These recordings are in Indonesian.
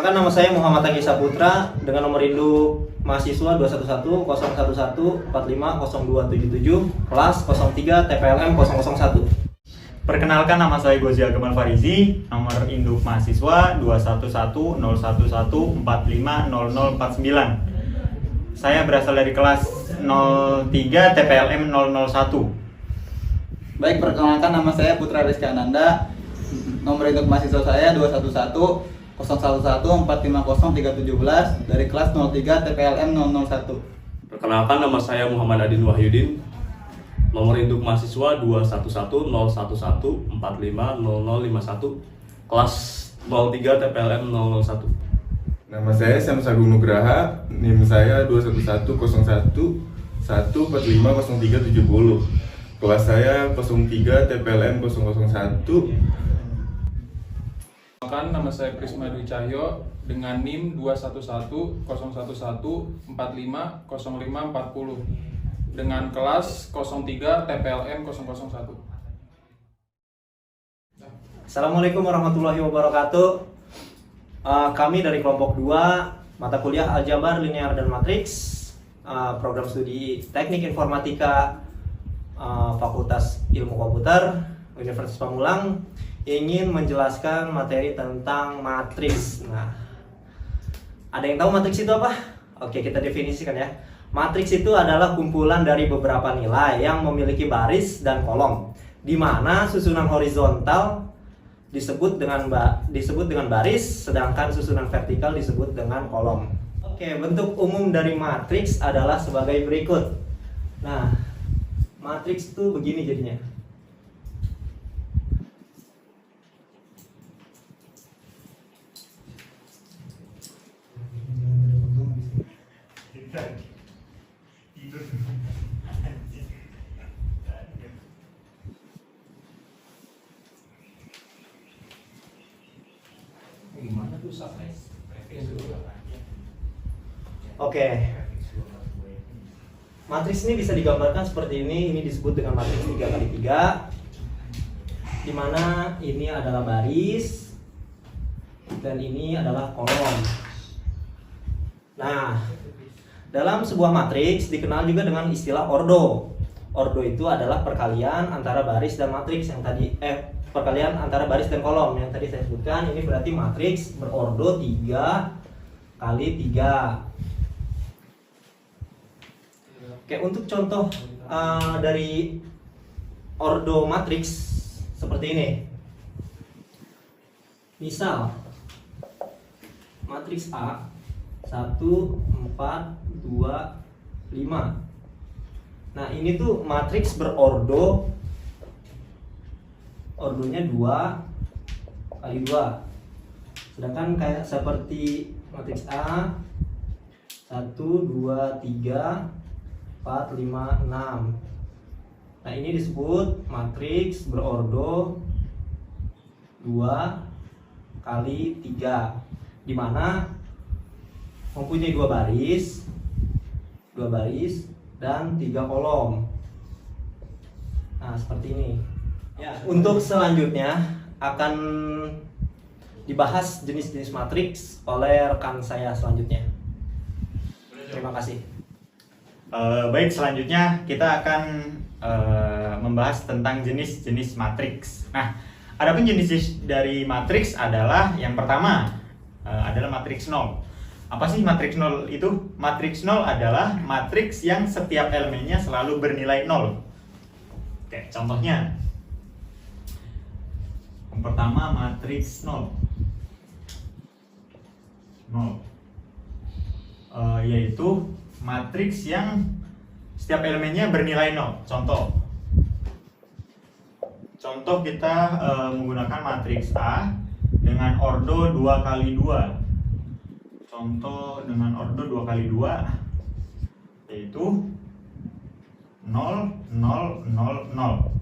Perkenalkan, nama saya Muhammad Taqi Saputra dengan nomor induk mahasiswa 211 011 45 0277, kelas 03 TPLM 001. Perkenalkan, nama saya Gozi Agamal Farizi, nomor induk mahasiswa 211 011 45 0049. Saya berasal dari kelas 03 TPLM 001. Baik, perkenalkan, nama saya Putra Rizky Ananda. Nomor induk mahasiswa saya 211 011 450 317 dari kelas 03 TPLM 001. Perkenalkan, nama saya Muhammad Adin Wahyudin. Nomor induk mahasiswa 211 011 45 0051, kelas 03 TPLM 001. Nama saya Samsagung Nugraha, NIM saya 211 01 145 0370. Kelas saya 03 TPLM 001. Nama saya Prisma Dwi Cahyo dengan NIM 211 011 45 0540 dengan kelas 03 TPLM 001. Assalamualaikum warahmatullahi wabarakatuh. Kami dari kelompok 2 mata kuliah Aljabar, Linear dan Matriks, program studi Teknik Informatika, Fakultas Ilmu Komputer, Universitas Pamulang, ingin menjelaskan materi tentang matriks. Nah, ada yang tahu matriks itu apa? Oke, kita definisikan ya. Matriks itu adalah kumpulan dari beberapa nilai yang memiliki baris dan kolom, di mana susunan horizontal disebut dengan baris, sedangkan susunan vertikal disebut dengan kolom. Oke, bentuk umum dari matriks adalah sebagai berikut. Nah, matriks itu begini jadinya. Oke. Matriks ini bisa digambarkan seperti ini. Ini disebut dengan matriks 3x3, di mana ini adalah baris dan ini adalah kolom. Nah, dalam sebuah matriks dikenal juga dengan istilah ordo. Ordo itu adalah perkalian antara baris dan matriks yang tadi perkalian antara baris dan kolom yang tadi saya sebutkan. Ini berarti matriks berordo 3 kali 3. Oke, untuk contoh dari ordo matriks seperti ini. Misal matriks A 1 4 2 5. Nah, ini tuh matriks berordo, ordonya 2 kali 2. Sedangkan kayak seperti matriks A 1 2 3 4 5 6. Nah, ini disebut matriks berordo 2 kali 3, di mana mempunyai dua baris dan 3 kolom. Nah, seperti ini. Ya, untuk selanjutnya akan dibahas jenis-jenis matriks oleh rekan saya selanjutnya. Terima kasih. Baik, selanjutnya kita akan membahas tentang jenis-jenis matriks. Nah, adapun jenis dari matriks adalah yang pertama adalah matriks nol. Apa sih matriks nol itu? Matriks nol adalah matriks yang setiap elemennya selalu bernilai 0. Oke, contohnya. Yang pertama matriks 0. Yaitu matriks yang setiap elemennya bernilai 0. Contoh kita menggunakan matriks A dengan ordo 2 kali 2. Contoh dengan ordo 2 kali 2 yaitu 0 0 0 0.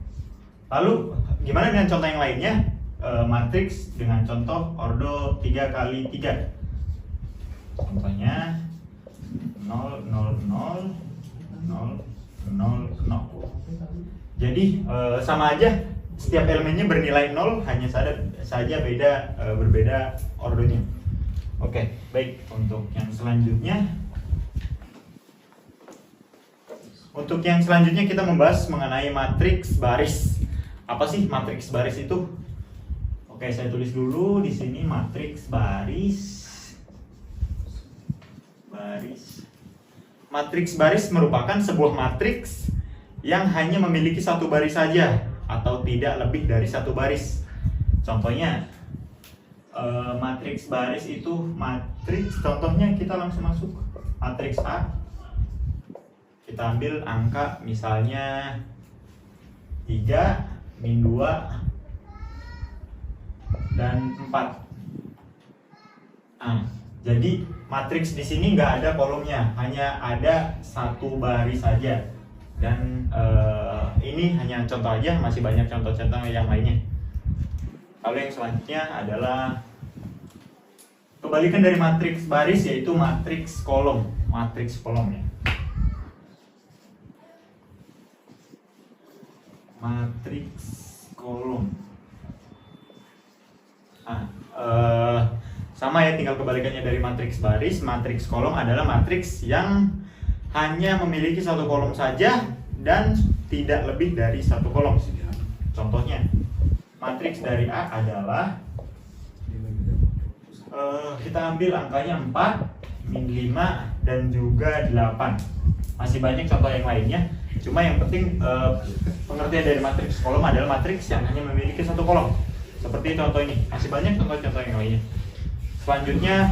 Lalu gimana dengan contoh yang lainnya? Matriks dengan contoh ordo 3 kali 3. Contohnya 0 0 0 0 0 0. Jadi sama aja, setiap elemennya bernilai 0, hanya saja berbeda ordonya. Oke, baik. Untuk yang selanjutnya kita membahas mengenai matriks baris. Apa sih matriks baris itu? Oke, saya tulis dulu di sini matriks baris. Matriks baris merupakan sebuah matriks yang hanya memiliki satu baris saja atau tidak lebih dari satu baris. Contohnya, matriks baris itu contohnya kita langsung masuk matriks A. Kita ambil angka misalnya 3, min 2, dan 4. Jadi matriks di sini nggak ada kolomnya, hanya ada satu baris saja. Dan ini hanya contoh aja, masih banyak contoh-contoh yang lainnya. Lalu yang selanjutnya adalah kebalikan dari matriks baris, yaitu matriks kolom. Matriks kolom ya. Matriks kolom. Sama ya, tinggal kebalikannya dari matriks baris. Matriks kolom adalah matriks yang hanya memiliki satu kolom saja dan tidak lebih dari satu kolom. Contohnya, matriks dari A adalah kita ambil angkanya 4, min 5, dan juga 8. Masih banyak contoh yang lainnya. Cuma yang penting pengertian dari matriks kolom adalah matriks yang hanya memiliki satu kolom. Seperti contoh ini. Masih banyak contoh-contoh yang lainnya. Selanjutnya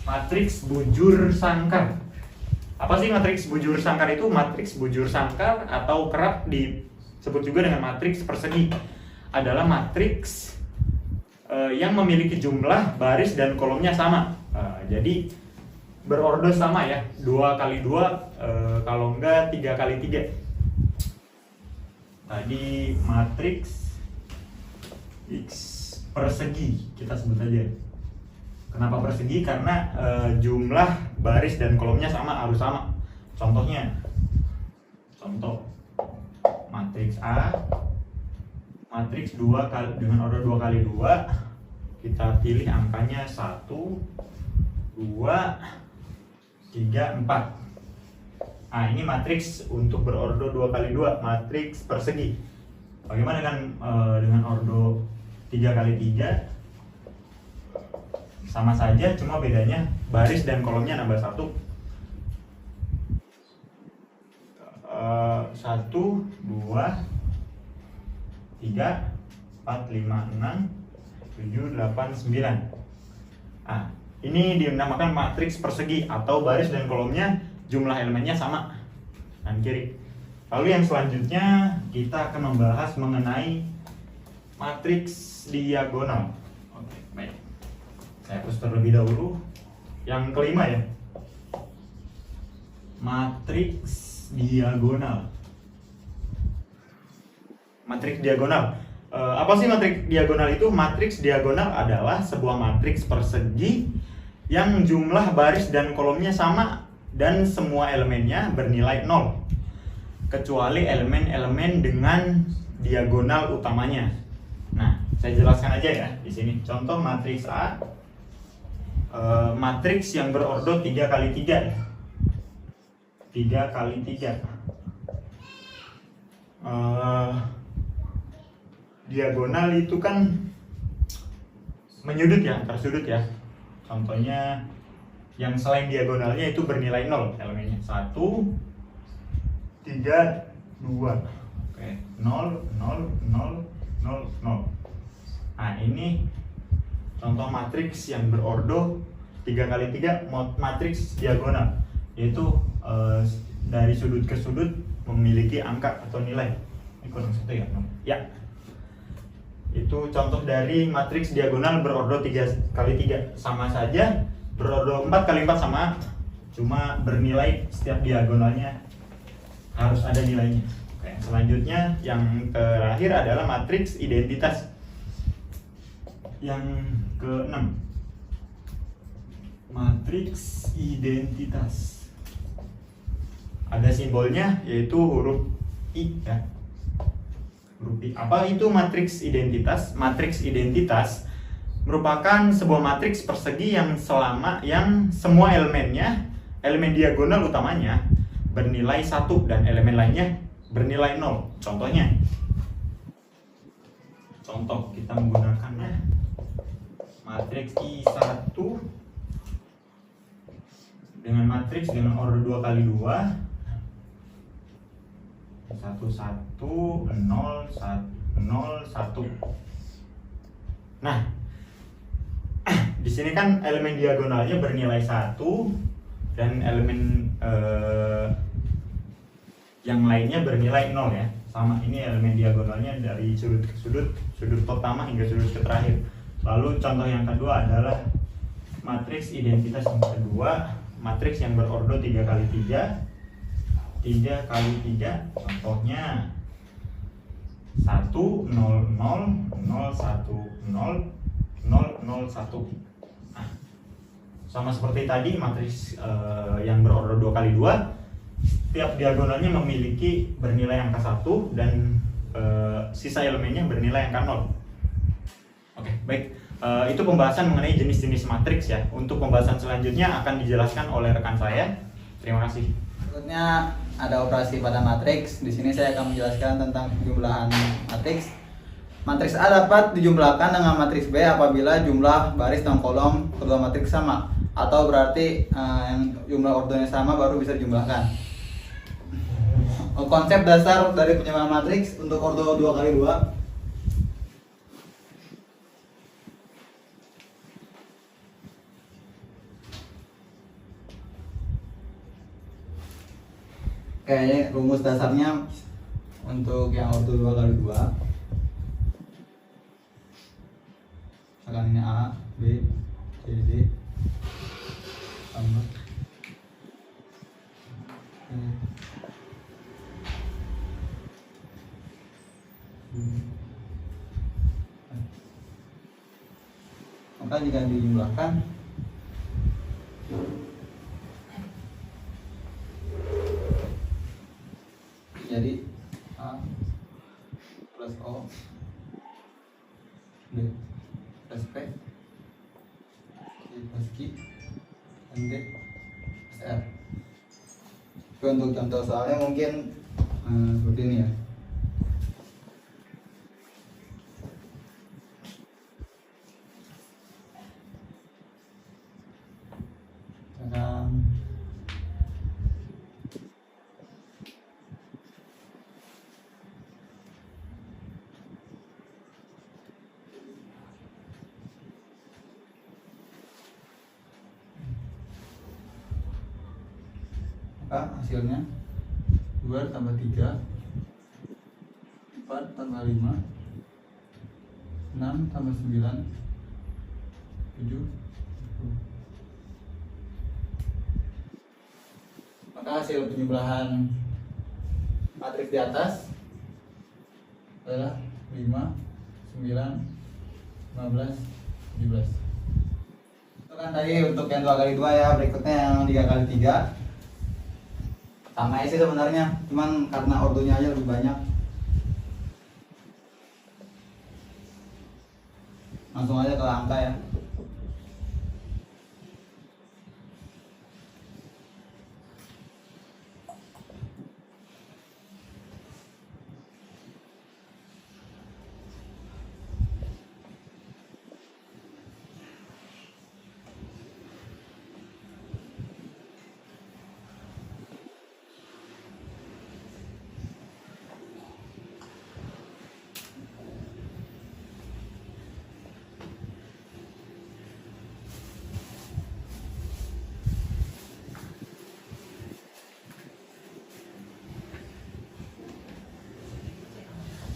matriks bujur sangkar. Apa sih matriks bujur sangkar itu? Matriks bujur sangkar atau kerap disebut juga dengan matriks persegi adalah matriks yang memiliki jumlah baris dan kolomnya sama. Jadi berordo sama ya, 2 kali 2, kalau enggak 3 kali 3. Tadi matriks X persegi kita sebut aja. Kenapa persegi? Karena jumlah baris dan kolomnya harus sama. Contohnya, contoh matriks A, matriks 2 kali dengan order 2 kali 2, kita pilih angkanya 1, 2, 3, 4. Ini matriks untuk berordo 2 kali 2, matriks persegi. Bagaimana dengan ordo 3 kali 3? Sama saja, cuma bedanya baris dan kolomnya nambah 1. 1, 2, 3, 4, 5, 6, 7, 8, 9. Ini dinamakan matriks persegi atau baris dan kolomnya jumlah elemennya sama kanan kiri. Lalu yang selanjutnya kita akan membahas mengenai matriks diagonal. Oke, baik. Saya hapus terlebih dahulu. Yang kelima ya. Matriks diagonal. Matriks diagonal. Apa sih matriks diagonal itu? Matriks diagonal adalah sebuah matriks persegi yang jumlah baris dan kolomnya sama dan semua elemennya bernilai 0. Kecuali elemen-elemen dengan diagonal utamanya. Nah, saya jelaskan aja ya di sini. Contoh matriks A, matriks yang berordo 3 kali 3. 3 kali 3. Diagonal itu kan menyudut ya, antar sudut ya. Contohnya yang selain diagonalnya itu bernilai 0 elemennya. 1, 3, 2. Oke, 0, 0, 0, 0, 0. Ini contoh matriks yang berordo 3 kali 3, matriks diagonal, yaitu dari sudut ke sudut memiliki angka atau nilai. Ini kurang 1 ya? Ya. Itu contoh dari matriks diagonal berordo 3 kali 3. Sama saja, berordo 4 kali 4 sama, cuma bernilai setiap diagonalnya harus ada nilainya. Oke, selanjutnya yang terakhir adalah matriks identitas. Yang ke-6, matriks identitas. Ada simbolnya, yaitu huruf I ya. Huruf I. Apa itu matriks identitas? Matriks identitas merupakan sebuah matriks persegi yang semua elemen diagonal utamanya bernilai 1 dan elemen lainnya bernilai 0. Contohnya, kita menggunakan matriks I1 dengan matriks dengan order 2 kali 2 1 1 0 1 0 1. Nah, di sini kan elemen diagonalnya bernilai 1 dan elemen yang lainnya bernilai 0 ya. Sama, ini elemen diagonalnya dari sudut ke sudut pertama hingga sudut ke terakhir. Lalu contoh yang kedua adalah matriks identitas yang kedua, matriks yang berordo 3 kali 3 kali 3. Contohnya 1 0 0 0 1 0 0 0 0 1. Nah, sama seperti tadi matriks yang berordo 2 kali 2, setiap diagonalnya memiliki bernilai angka 1 dan sisa elemennya bernilai angka 0. Oke, baik. Itu pembahasan mengenai jenis-jenis matriks ya. Untuk pembahasan selanjutnya akan dijelaskan oleh rekan saya. Terima kasih. Berikutnya ada operasi pada matriks. Di sini saya akan menjelaskan tentang penjumlahan matriks. Matriks A dapat dijumlahkan dengan matriks B apabila jumlah baris dan kolom kedua matriks sama, atau berarti yang jumlah ordonya sama baru bisa dijumlahkan. Konsep dasar dari penjumlahan matriks untuk ordo 2 kali 2. Kayaknya rumus dasarnya untuk yang ordo 2 kali 2, misalkan ini A, B, C, D tambah maka jika dijumlahkan jadi A plus O B plus P C plus Q dan D plus R. Oke, untuk contoh soalnya mungkin seperti ini ya. Maka hasilnya 2 tambah 3 4 tambah 5 6 tambah 9 7 Maka hasil penjumlahan matriks di atas adalah 5 9 15 17. Itu kan tadi untuk yang 2 kali 2 ya. Berikutnya yang 3 kali 3 sama sih sebenarnya, cuman karena ordonya aja lebih banyak. Langsung aja ke angka ya.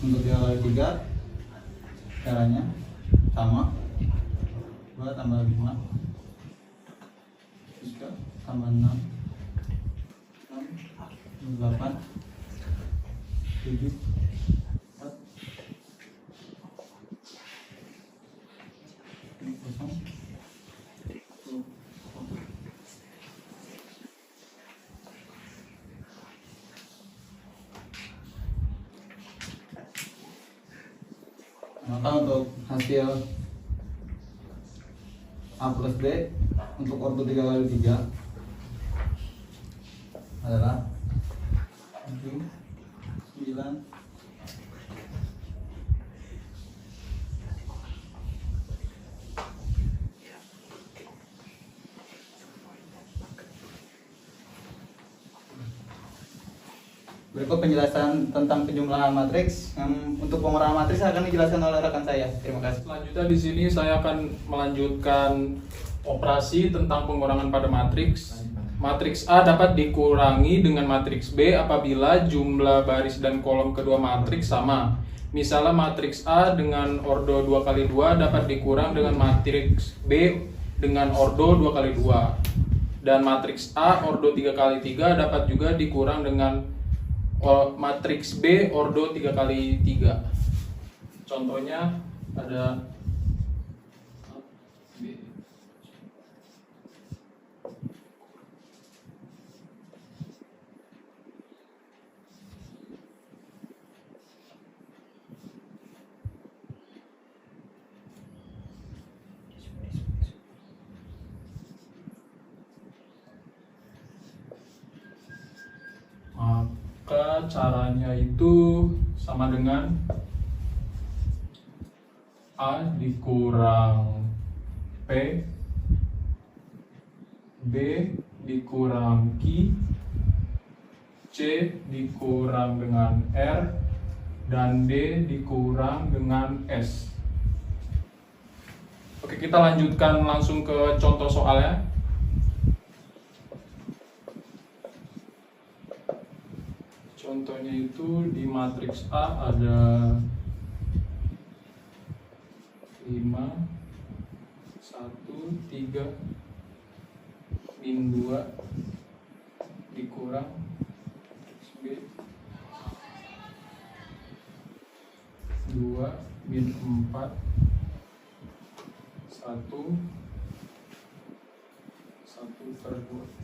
Untuk 3 kali 3 caranya sama, 2 tambah 5 3 tambah 6 6 8 7 4 0. Maka untuk hasil A plus B untuk ordo 3 kali 3 adalah 7, 9, Berikut penjelasan tentang penjumlahan matriks. Untuk pengurahan matriks akan dijelaskan oleh rekan saya. Terima kasih. Selanjutnya di sini saya akan melanjutkan operasi tentang pengurangan pada matriks. Matriks A dapat dikurangi dengan matriks B apabila jumlah baris dan kolom kedua matriks sama. Misalnya matriks A dengan ordo 2 kali 2 dapat dikurang dengan matriks B dengan ordo 2 kali 2. Dan matriks A ordo 3 kali 3 dapat juga dikurang dengan matriks B ordo 3 kali 3. Contohnya ada B. Maka caranya itu sama dengan A dikurang P, B dikurang Q, C dikurang dengan R, dan D dikurang dengan S. Oke, kita lanjutkan langsung ke contoh soalnya. Contohnya itu di matriks A ada 5, 1, 3, min 2 dikurang B 2, min 4, 1, 1/2.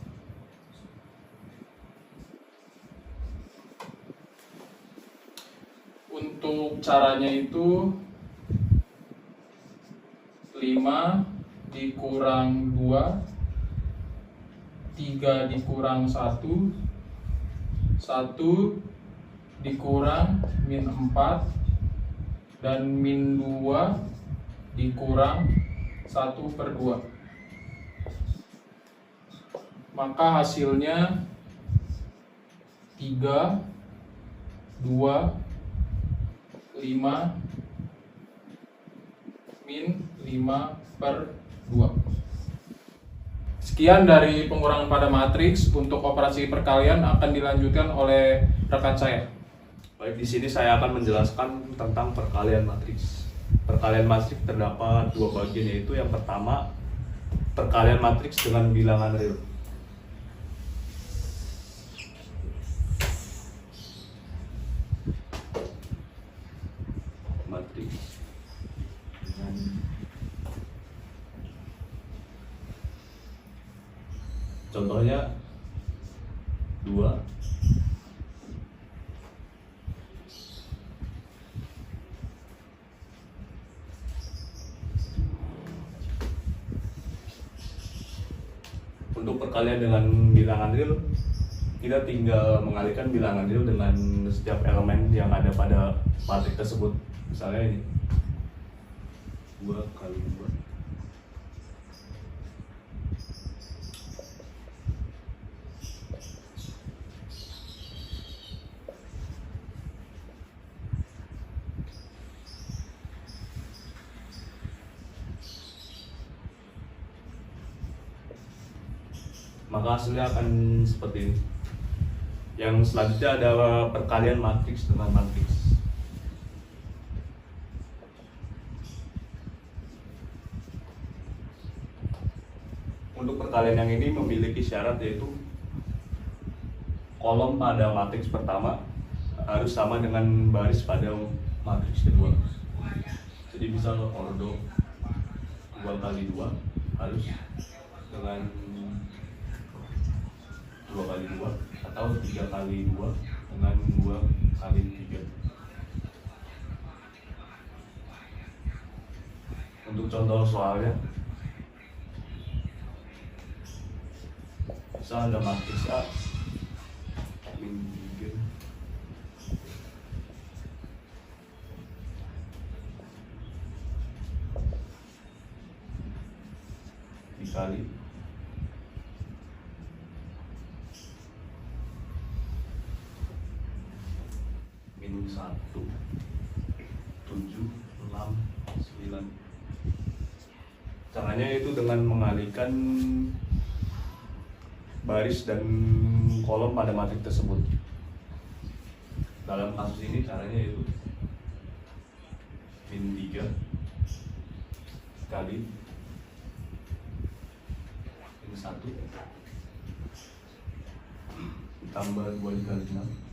Untuk caranya itu 5 dikurang 2, 3 dikurang 1, 1 dikurang min 4, dan min 2 dikurang 1/2. Maka hasilnya 3, 2, 5 min 5/2. Sekian dari pengurangan pada matriks. Untuk operasi perkalian akan dilanjutkan oleh rekan saya. Baik, di sini saya akan menjelaskan tentang perkalian matriks. Perkalian matriks terdapat dua bagian, yaitu yang pertama perkalian matriks dengan bilangan real. Matriks dengan contohnya 2, untuk perkalian dengan bilangan real, kita tinggal mengalihkan bilangan real dengan setiap elemen yang ada pada matriks tersebut. Misalnya ini 2 kali 2, maka hasilnya akan seperti ini. Yang selanjutnya adalah perkalian matriks dengan matriks. Untuk perkalian yang ini memiliki syarat, yaitu kolom pada matriks pertama harus sama dengan baris pada matriks kedua. Jadi misal ordo 2 kali 2 harus dengan 2 kali 2, atau 3 kali 2 dengan 2 kali 3. Untuk contoh soalnya, Misalnya ada matriks A min 3 dikali minus 1 7 6 9. Caranya itu dengan mengalihkan baris dan kolom pada matriks tersebut. Dalam kasus ini caranya itu min 3 kali minus 1 ditambah 2 dikali 6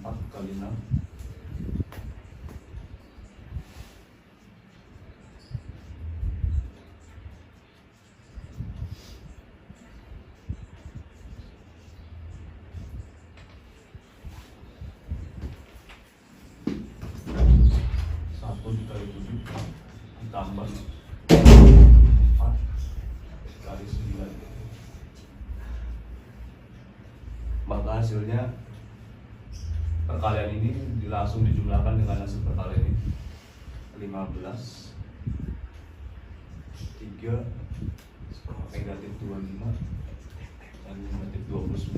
4 kali 6 1 dikali 7 ditambah 4 kali 9, maka hasilnya perkalian ini langsung dijumlahkan dengan hasil perkalian ini 15 3 negatif 25 dan negatif 29.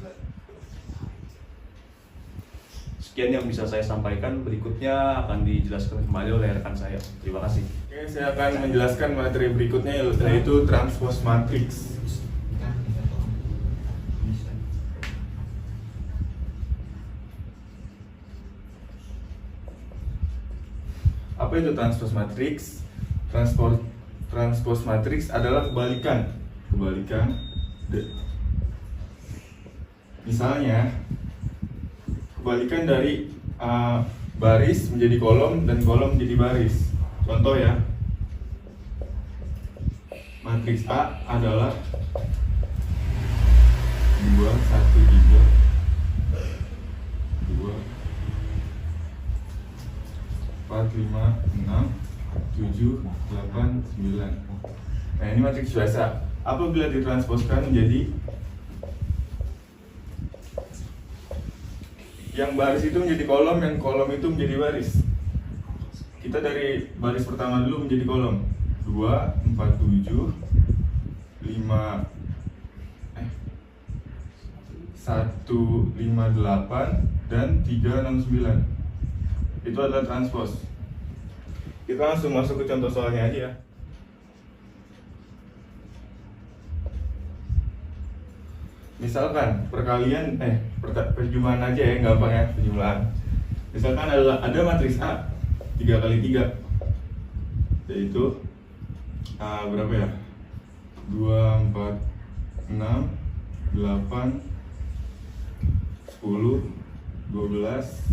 Sekian yang bisa saya sampaikan, berikutnya akan dijelaskan kembali oleh rekan saya. Terima kasih. Oke, saya akan menjelaskan materi berikutnya yaitu transpose matrix. Apa itu transpose matrix? Transpose matrix adalah kebalikan. Misalnya kebalikan dari baris menjadi kolom dan kolom menjadi baris. Contoh ya, matriks A adalah 2 1 3 2 4 5 6 7 8 9. Nah, ini matriks biasa. Apabila ditransposkan menjadi yang baris itu menjadi kolom, yang kolom itu menjadi baris. Kita dari baris pertama dulu menjadi kolom. 2 4 7 5 1 5 8 dan 3 6 9. Itu adalah transpose. Kita langsung masuk ke contoh soalnya aja ya. Misalkan perkalian perjumlahan aja ya, gampang ya penjumlahan. Misalkan ada matriks A 3 kali 3, yaitu berapa ya? 2 4 6 8 10 12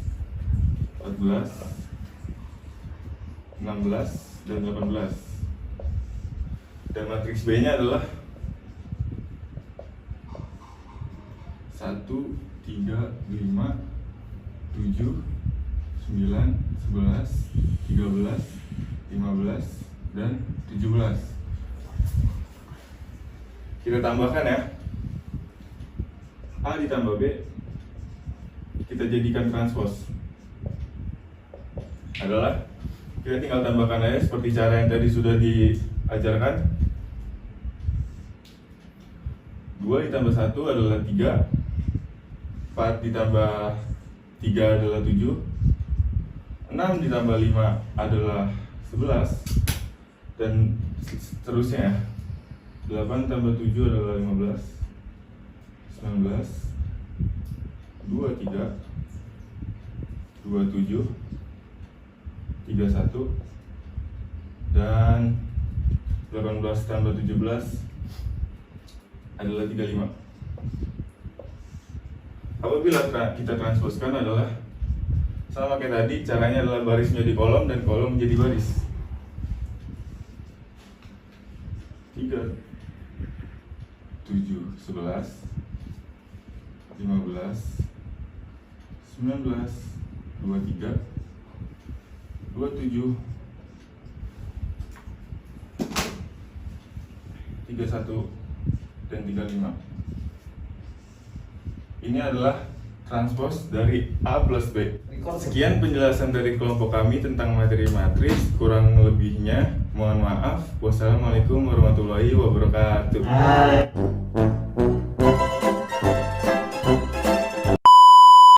14 16 dan 18. Dan matriks B nya adalah 1 3 5 7 9 11 13 15 dan 17. Kita tambahkan ya, A ditambah B, kita jadikan transpose adalah, kita tinggal tambahkan aja seperti cara yang tadi sudah diajarkan. 2 ditambah 1 adalah 3, 4 ditambah 3 adalah 7, 6 ditambah 5 adalah 11, dan seterusnya ya. 8 tambah 7 adalah 15, 19, 23, 27, 31, dan 18 tambah 17 adalah 35. Apabila kita transposkan adalah sama kayak tadi, caranya adalah baris menjadi kolom dan kolom menjadi baris. 3 7, 11, 15, 19, 23, 27, 31, dan 35. Ini adalah transpose dari A plus B. Sekian penjelasan dari kelompok kami tentang materi matriks. Kurang lebihnya mohon maaf. Wassalamualaikum warahmatullahi wabarakatuh.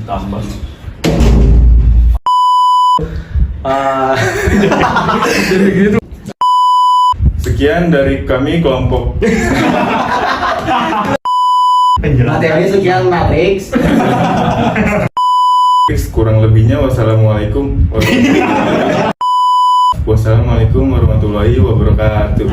Tambah. Sekian dari kami kelompok. Materi sekian matriks. Kurang lebihnya wassalamualaikum warahmatullahi wabarakatuh.